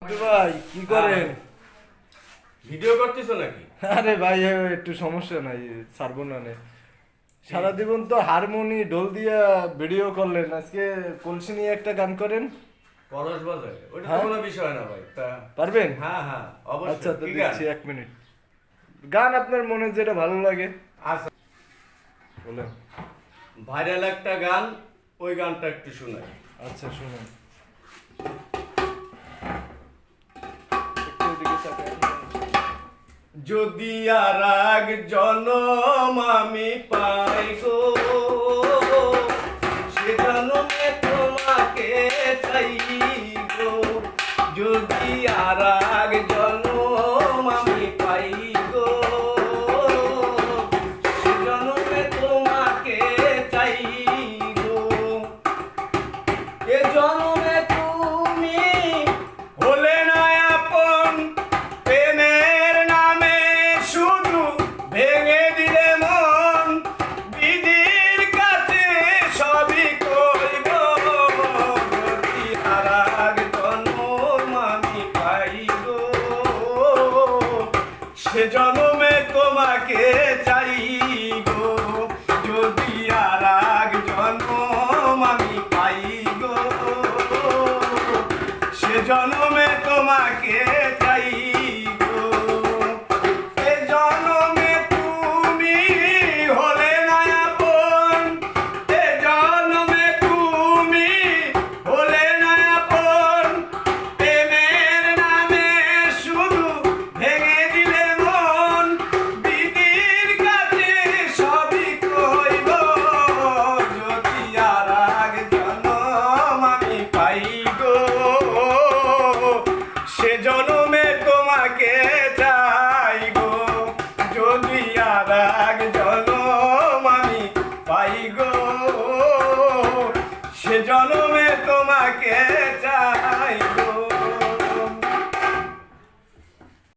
ভাই কি করেন? ভিডিও করতেছো নাকি? আরে ভাই একটু সমস্যা নাই, ছাড়বো না নে। সারা জীবন তো হারমোনি ঢোল দিয়া ভিডিও করলেন, আজকে কলসি নিয়ে একটা গান করেন। কলস বাজায় ওটা তো হ্যাঁ? কোনো বিষয় না ভাই। তা পারবেন? হ্যাঁ হ্যাঁ আচ্ছা, অবশ্যই। তো কি গান? দিচ্ছি 1 মিনিট। গান আপনার মনে যেটা ভালো লাগে আচ্ছা, বলেন। ভাইরাল একটা গান, ওই গানটা একটু শোনাই। আচ্ছা শুনুন, একটু ওদিকে তাকান। যদি আর এক জনম আমি পাই গো, সে জনমে তোমাকে চাই গো। যদি আর এক জনম আমি পাই গো, সে জনমে তোমাকে চাই গো। এ জনমে তুমি হলে না আপন, প্রেমের নামে শুধু ভেঙে দিলে মন। বিধির কাছে সবই কইব, যদি আর এক জনম আমি পাই গো, সে জনমে তোমাকে চাই গো। যদি আর এক জনম আমি পাই গো, সে জনমে তোমাকে চাই গো। এ জনমে তুমি হলে না আপন, এ জনমে তুমি হলে না আপন, প্রেমের নামে শুধু ভেঙে দিলে মন। বিধির কাছে সবই কইব, যদি আর এক জনম আমি পাই গো, সে জনমে তোমাকে চাই গো। যদি আর এক জনম আমি পাই গো,